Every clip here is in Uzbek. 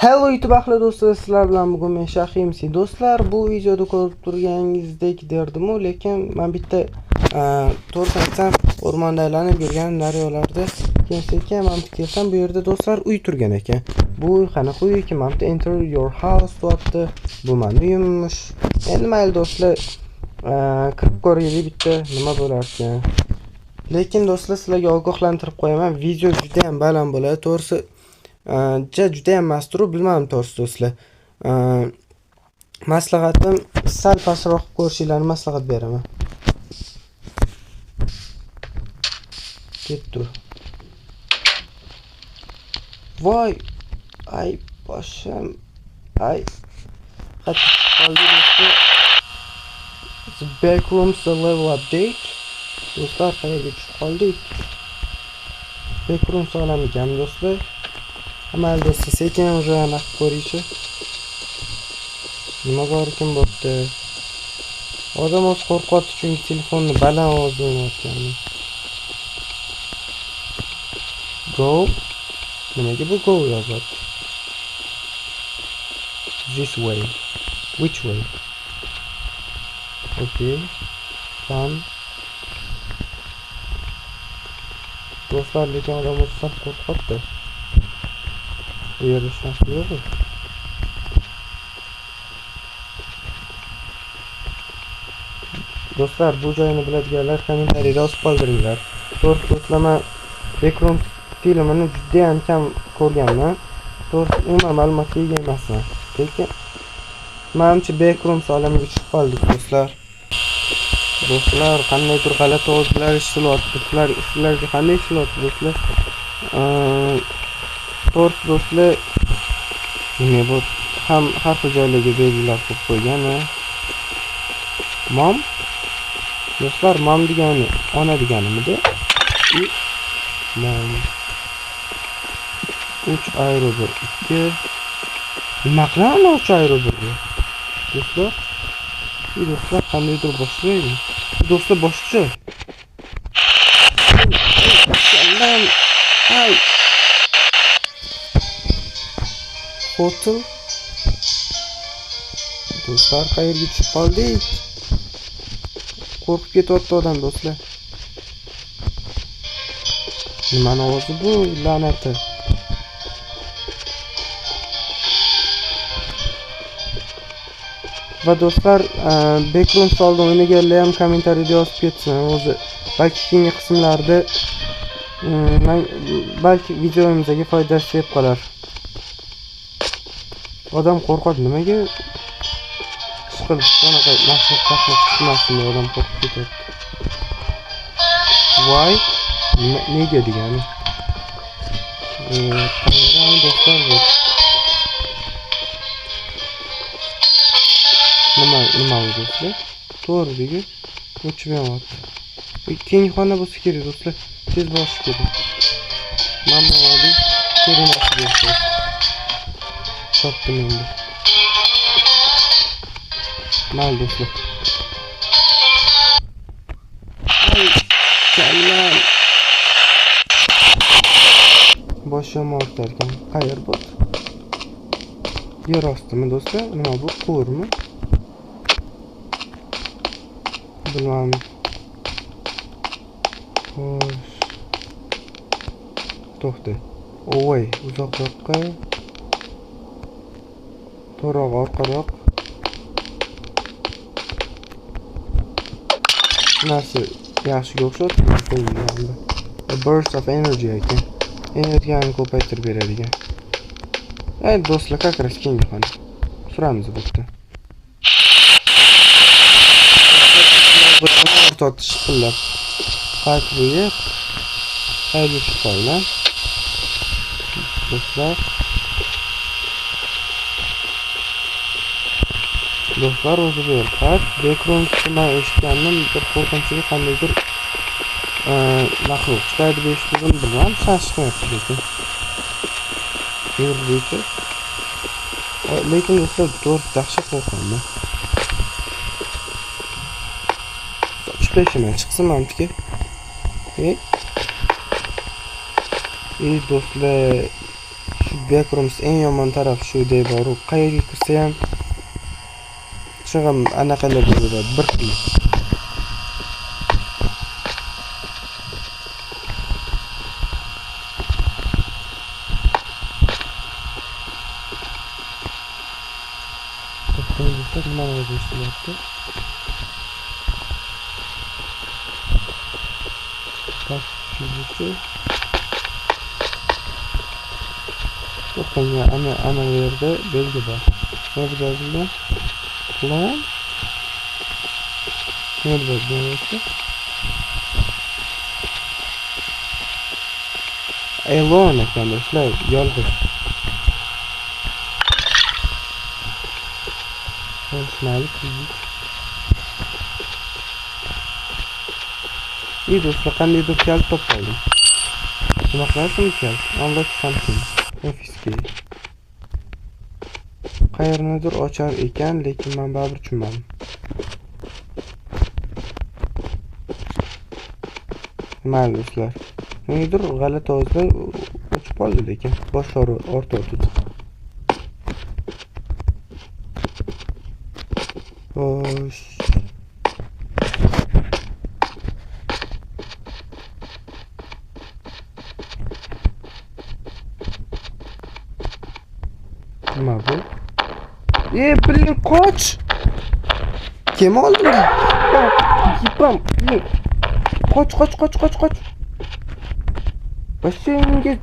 Hello YouTube ahli do'stlar, sizlar bilan bugun men Shahimsi. Do'stlar, bu videoda ko'rib turganingizdek derdim, lekin men bitta to'g'ri aytsam o'rmonda aylanib yurgan daryolarda keyin men kelsam bu yerda do'stlar uy turgan ekan. Bu qanaqa uy ekan? Men enter your house deyapti. Bu men uyimmish. Endi mayli do'stlar, kirib ko'raylik bitta nima bo'lar ekan. Lekin do'stlar, sizlarga ogohlantirib qo'yaman, video juda ham baland bo'ladi. To'g'risi juda ham mastur bilmadim to'g'risi do'stlar. Maslahatim sal pastroq ko'rishinglarni maslahat beraman. Ketdi. Voy, ay boshim. Ay. Qoldi do'stlar. The backrooms level update. Do'stlar, qayerga tushib qoldik? Backrooms olam ekan do'stlar. Amal do'stlar, sekin уже aniq ko'rishi. Nima bor ekan bu yerda? Odam o'z qo'rqyapti chunki telefonni baland ovozda o'ynayotgan. Go. Nimaga bu go yozyapti? This way. Which way? Okay. Fun. Do'stlar, lekin odam o'zdan qo'rqyapti. Bu yerda shunaqasi yo'q. Do'stlar, bu joyni biladiganlar kommentariyada yozib qoldiringlar. To'g'ri do'stlar, men Backrooms filmini juda ham kam ko'rganman. To'g'ri, umuman ma'lumotga ega emasman. Lekin menimcha Backrooms olamiga tushib qoldik do'stlar. Do'stlar, qandaydir g'alati ovozlar eshitilyapti. Sizlarga qanday eshityapti do'stlar? To'g'ri do'stlar, nima bu ham har xil joylarga belgilar qo'yib qo'ygan. Mom? Do'stlar, mom degani ona deganimida? Mom. 3 ayro 2. Nima qilaman 3 ayro 1? Do'stlar, do'stlar qandaydir boshlaydi. Do'stlar, boshqa. Ay. Hotel. Do'stlar, qayerga tushib qoldik? Qo'rqib ketyapti odam do'stlar. Nima ovozi bu, la'nati? Va do'stlar, Backrooms oldin o'ynaganlar ham kommentariyada yozib ketsin. O'zi balki keyingi qismlarda balki videomizga foydasi tegib qolar. Odam qo'rqadi, nimaga? Chiqib qanaqa mahsulot chiqmasin deb odam qo'rqib ketyapti. Voy, nega degani? Qayerdan do'stlar bu? Nima bu do'stlar? To'g'ri degi, o'chmayapti. Keyingi xona bo'lsa kerak do'stlar. Tez bosish kerak. Mana hozir kerak bo'lsa. Topdim endi. Mal do'stlar. Ay, kallam. Boshim og'ritarkan. Qayer bu? Yer ostimi do'stlar? Nima bu? Qo'rmi? Bilmadim. Xo'sh. To'xta. Ovoy, uzoqroqqa. To'roq orqaroq. Narsa yaxshiga o'xshaydi. A burst of energy ekan. Energiyani ko'paytirib beradigan. Do'stlar, как раз keyingi xona. Suramiz bu yerda. O'rtotish qilib. Qayt bu yer. Qayga tushib qolgan. Do'stlar. Do'stlar, o'zi bu yer qayt. Backrooms'ni men eshitganim bir qo'rqinchli qandaydir maxluq chiqadi deb eshitdim, bilmadim, chiqmayapti lekin. Yo'q. Lekin do'stlar, to'g'ri dahshat qo'rqaman. Chiqishim chiqsin menimcha. Do'stlar, Shu backrooms eng yomon taraf shu deyboru. Qayerga kirsa ham chig'im anaqalar bo'ladi, bir xil. Nima bo'lishyapti? To'xtang, ana yerda belgi bor. Nima yozilgan? Plan. Nima yozilgan? Alone ekan do'stlar, yolg'iz. Konuşmaylık müzik. İyi dostlar, qandaydir kalit toplaydim. Nima qilasizmi kalit? Unlock something. Ofiske. Qayernidir ochar ekan, lekin men baribir tushunmadim. Mayli do'stlar. Nimadir g'alati ovozlar o'chib qoldi lekin boshlari orta o'tdi. Hoş. Nima bu? Blin koç. Kim oldu? Yipam. Koç. Başınge.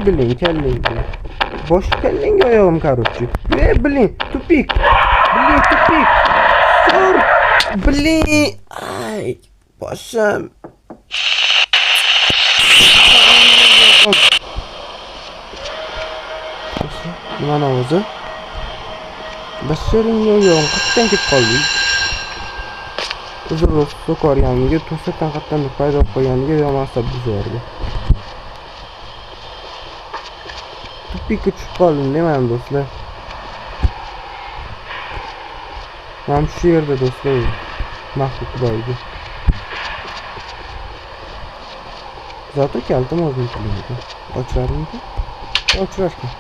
Blin kellinge. Boş kellinge oyog'im korotchi. Blin tupik. Dur. Blin. Ay. Boshim. Nima ovozi? Bashiring yo'q, qatdan ketib qoldi. Uzr so'korganiga, to'satdan qatdan paydo bo'lganiga yo'masa buzordi. Tupikka tushib qoldim deyman do'stlar. Mana shu yerda do'stlar maxluq bor edi. Zato kaltim o'zim tilida. Ochlarmidi? Ochlarkan.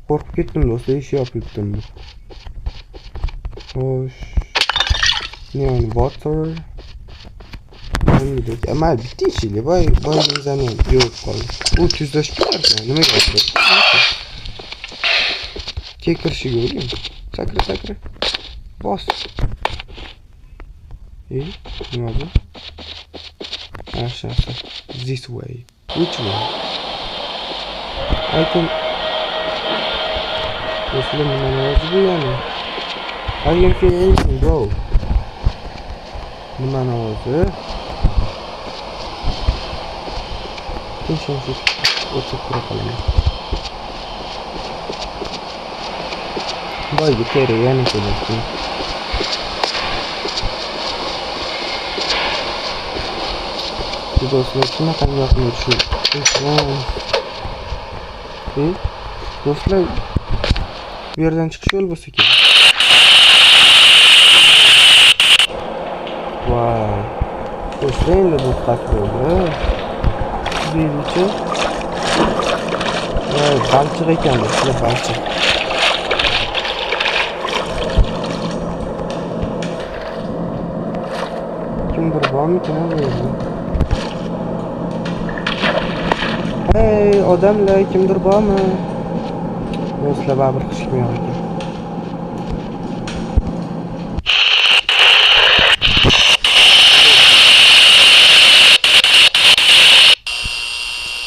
Qo'rqib ketdim do'stlar, ish yopibdim. Xo'sh. Neon water. Amal bitti ishli. Boyimizdan yo'q qoldi. U tuzlashib ketarkan, nima gapdir? Kekirishga o'ylayman. Sakra. Bos. Nima bu? Aşağısı. This way. Which way? I can... Do'stlar, nima ovozi bu yani? I can feel anything, bro. Nima ovozi? Tinchlik o'tib tura qolaman. Boyga kerak yana keladi. Do'stlar, shunaqa yoqmay shu. Do'stlar, bu yerdan chiqish yo'l bo'lsa kerak. Vay. Do'stlar, endi bu qat bo'ldi. Deydichi. Voy, balchiq ekan do'stlar, balchiq. Kimdir bormikan bu yerda? Hey, odamlar, kimdir bormi? Do'stlar, baribir qishmayar ekan.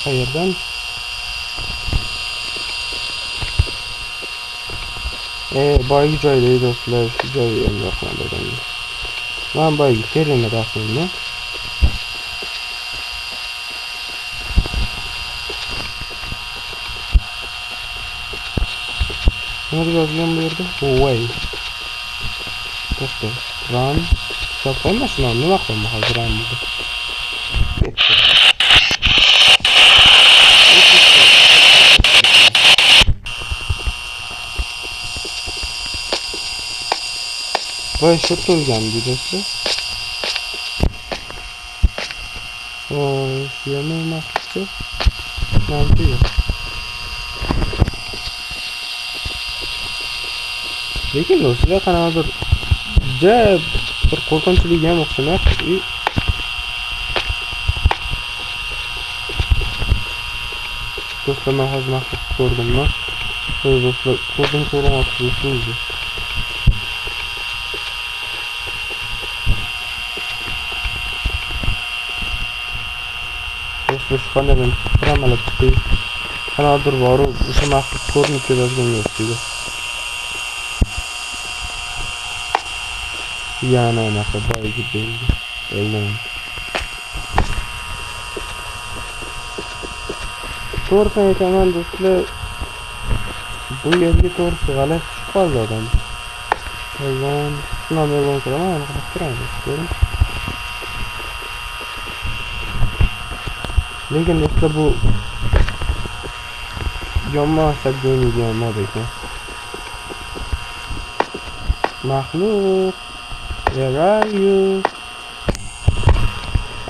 Qayerdan? Boygi joyda do'stlar, shu joyi ham yoqmadi odamga. Men boygi terini rasmimni. Nima yozilgan bu yerda? Away. To'xta. Run. Topolma shuni, nima qilaman hozir run dedi. Voy, shu to'lgan do'stlar. Voy, shu yerni emas. manimcha. Manimcha yo'q. Lekin do'stlar qanaqadir bir qo'rqinchli ham o'xshamayapti. Do'stlar, men hozir maxsus ko'rdimmi? Do'stlar, ko'zim ko'ryapti o'zi. Do'stlar, shu qanday ramalab chiqdi. Qanaqadir bor, o'sha maxsus ko'rinib keladigan yo'q. Yana anaqa boygi belgi. To'g'ri aytaman do'stlar, bu yerga to'g'risi g'alati tushib qoldi odam. Hayvon, shunday bo'lib qolaman, aniq turadi, ko'ring. Lekin do'stlar, bu yomon sabdiydigan mod ekan. Mahluq, where are you?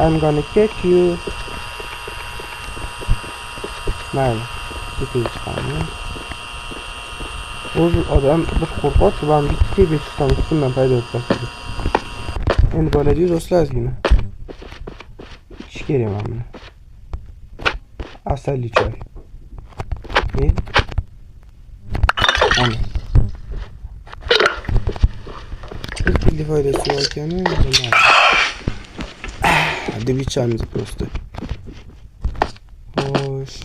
I'm gonna catch you. Mayli, ketib chiqaman. O'zi odam bir qo'rqoq va bitta beshikdan ustimdan paydo bo'lib. Endi bo'ladi do'stlar, ozgina ichish kerak mana buni. Asalli choy. Ana. Ikki foydasi bor ekan-ku. Deb ichamiz просто. Xo'sh.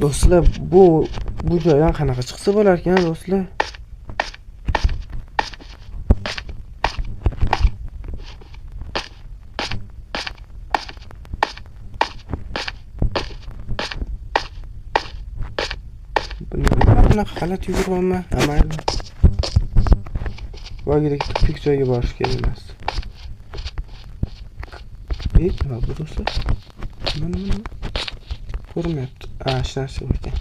Do'stlar, bu joydan qanaqa chiqsa bo'lar ekan, do'stlar? Buni xalat yugurmanmi? Amayli. Vagidek tupik joyga borish kerak emas. Nima bu do'stlar? Mana. Ko'rmayapti. Shu narsa ekan.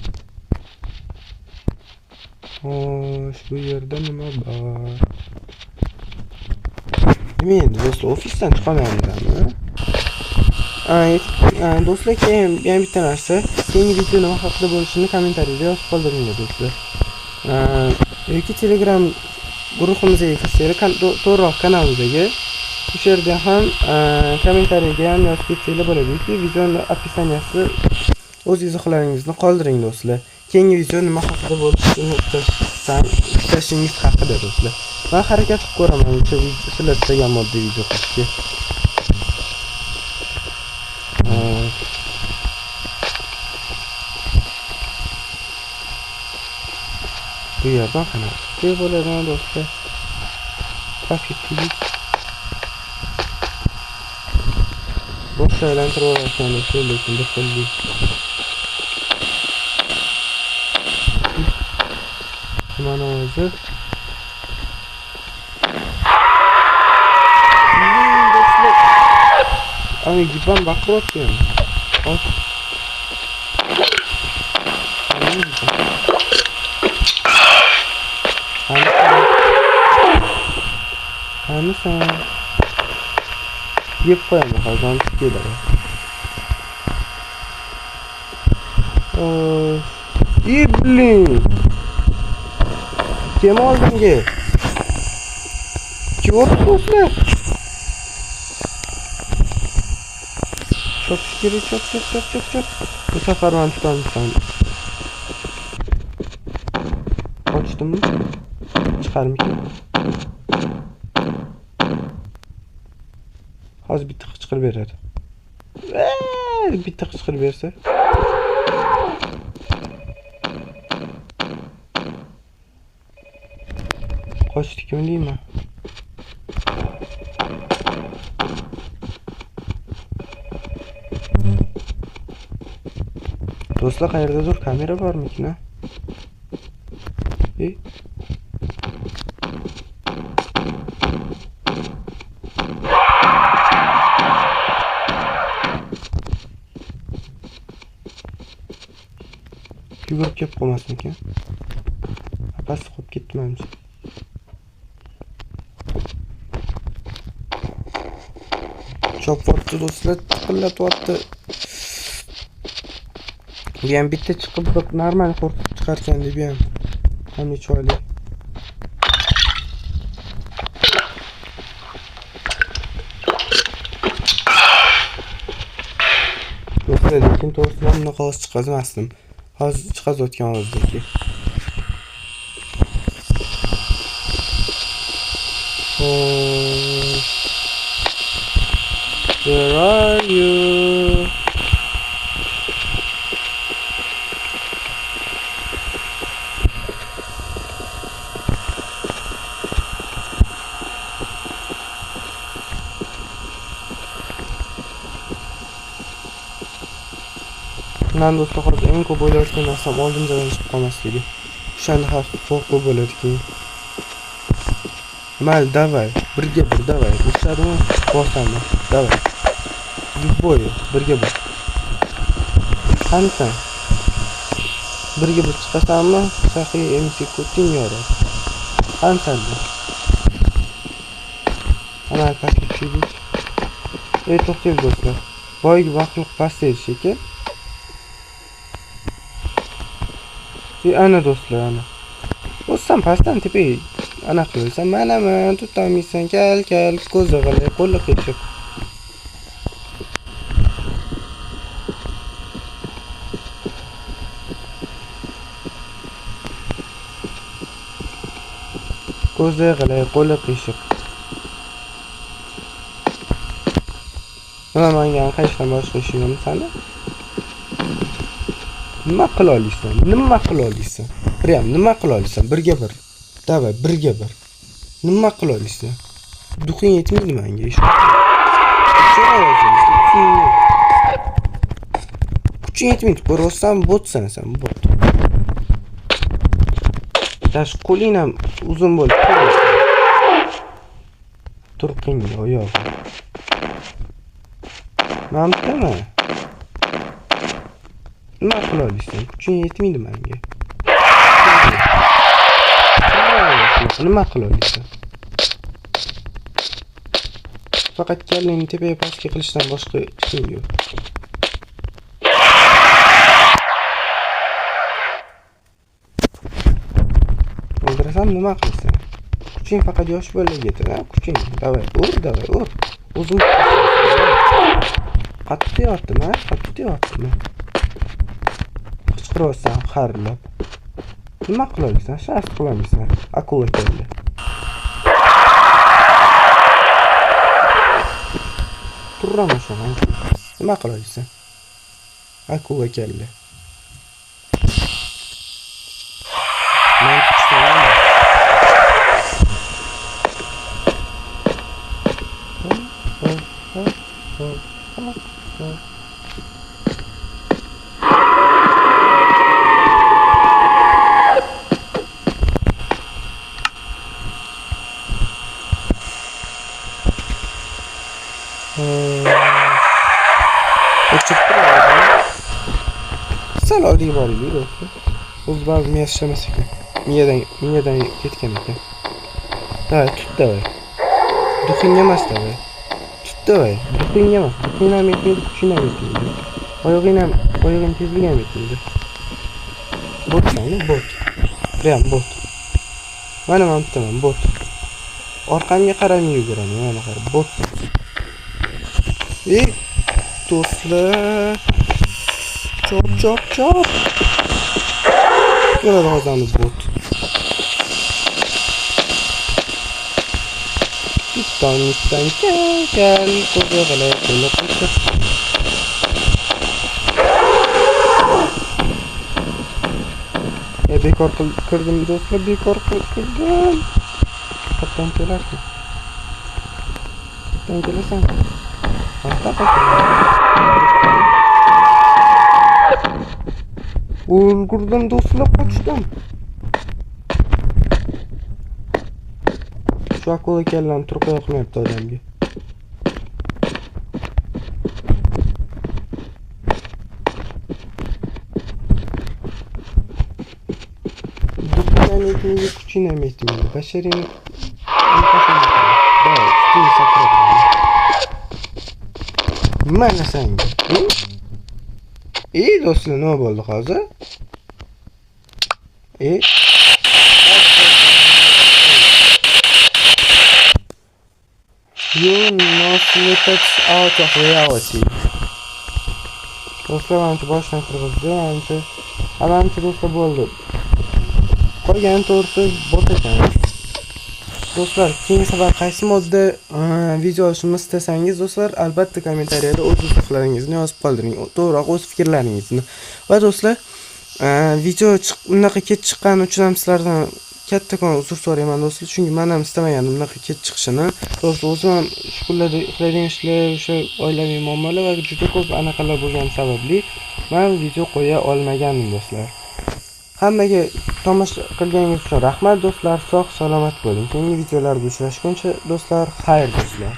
Xo'sh, bu yerda nima bor? Nima endi do'stlar, ofisdan chiqamayapmizmi? Do'stlar, keyin yana bitta narsa. Keyingi video nima haqida bo'lishini kommentariyada yozib qoldiringlar do'stlar. Yoki Telegram guruhimizga kirsanglar, to'g'riroq kanalimizga o'sha yerda ham kommentariyaga ham yozib ketsanglar bo'ladi. Videoning opisaniyasi o'z izohlaringizni qoldiring do'stlar. Keyingi video nima haqida bo'lishini istashingiz haqida do'stlar. Men harakat qilib ko'raman o'sha sizlar istagan modda video qilishga. Bu yerdan qanaqa chiqib bo'ladi do'stlar? Pastga tushdik. Boshqa aylantirib olgan do'stlar, lekin bir xilli. Mana o'zi. Do'stlar, ana gipan baqirayotgan. Hop. Qanisa yeb qo'yaman, hozir keladi. Blin. Kim oldingi? Ko'p do'stlar. Çok kerak, çok. Bu safar men tutolmayman. Ochdimmi? Chiqarmikan? Hozir bitta qichqirib beradi. Bitta qichqirib bersa. Qochdikmi deyman. Do'stlar, qayerdadir kamera bormikin, ha? Yugurib kelib qolmasmikin? Pastga qo'yib ketdim. chopyapti do'stlar, tiqillatyapti. Bu ham bitta chiqib normal qo'rqib chiqarkan deb ham. Qani choyli. Do'stlar, lekin to'g'risi bunaqa ovoz chiqazmasdim. Hozir chiqazayotgan ovozdagi. Where are you? Bundan do'stlar, hozir eng ko'p o'ylayotgan narsam oldimizdan chiqib qolmasligi. O'shanda xavf ko'p bo'ladi-ki. Mayli, davay, birga bir, davay. Ushladimi? Bosamiz. Davay. Любой, birga bir. Qanisan? Birga bir chiqasanmi? Saxiy MC Kutin yora. Qanisan? Ana pastga tushdik. To'xtaylik do'stlar. Boygi vaqtliq pastaydi shekil. Ana do'stlar, ana. O'zsan pastdan tepaga ana qilasan, mana tutolmaysan, kel, ko'zi g'ilay, qo'li qichiq. Ko'zi g'ilay, qo'li qichiq. Mana menga qayerdan boshqa ish yo'qmi sani? Nima qila olasan? Prям nima qila olasan? Birga bir. Davay, birga bir. Nima qila olasan? Duxing yetmaydi menga ish. Kuching yetmaydi. Ko'rsan botsan sen, bot. Dash qo'ling ham uzun bo'lib turibdi. Turqing oyoq. Mamtami? Nima qila olasan? Kuching yetmaydi menga. Nima qila olasan? Faqat kallangni tepaga pastga qilishdan boshqa ishing yo'q. O'ldirasan, nima qilasan? Kuching faqat yosh bolaga yetadi, kuching. Davay, ur. O'zim qattiq yotdimi? Qichqiryapsan xarlab. Nima qila olasan? Shast qilamisan. Akula keldi. Turram o'shaman. Nima qila olasan? Akula keldi. Men chiqaman. Sal oddiy borlik do'stlar. O'z ba'zi miyasi ishlamas ekan. Miyadan ketgan ekan. Davay, tut davay. Duxing emas davay. Tut davay. Duxing emas. Duxing ham yetmaydi, kuching ham yetmaydi. Oyog'ing tezligi ham yetmaydi. Botsan, bot. Prям bot. Mana mamtaman, bot. Orqamga qaramay yuguraman, mana qara, bot. Do'stlar. Chop. Ko'radi hozirni bot. Tutolmaysan, kel, ko'zi g'ilay, qo'li qichiq. Bekor kirdim do'stlar, bekor kirdim. Qatdan kelarsan. Qatdan kelasan. Ulgurdim do'stlar, qochdim. Shu akula kellan turqa yoqmayapti odamga. Duxing kuching ham yetmaydi. Basharingni. Da, sting sakrab. Mana senga. Do'stlar, nima bo'ldi hozir? You know snippets out of reality. Do'stlar, ancha boshdan kirgizdi, ancha do'stlar bo'ldi. Qolgan to'g'risi bot ekan. Do'stlar, keyingi safar qaysi modda video olishimni istasangiz, do'stlar, albatta kommentariyada o'z fikrlaringizni yozib qoldiring. To'g'riroq o'z fikrlaringizni. Va do'stlar, video unaqa kech chiqqani uchun ham sizlardan kattakon uzr so'rayman do'stlar, chunki men ham istamagandim unaqa kech chiqishini. To'g'risi, o'zim ham shu kunlarda qilayotgan ishlar, o'sha oilaviy muammolar va juda ko'p anaqalar bo'lgani sababli men video qo'ya olmagandim do'stlar. Hammaga tomosha qilganingiz uchun rahmat do'stlar. Sog' salomat bo'ling. Keyingi videolarda uchrashguncha do'stlar, xayr do'stlar.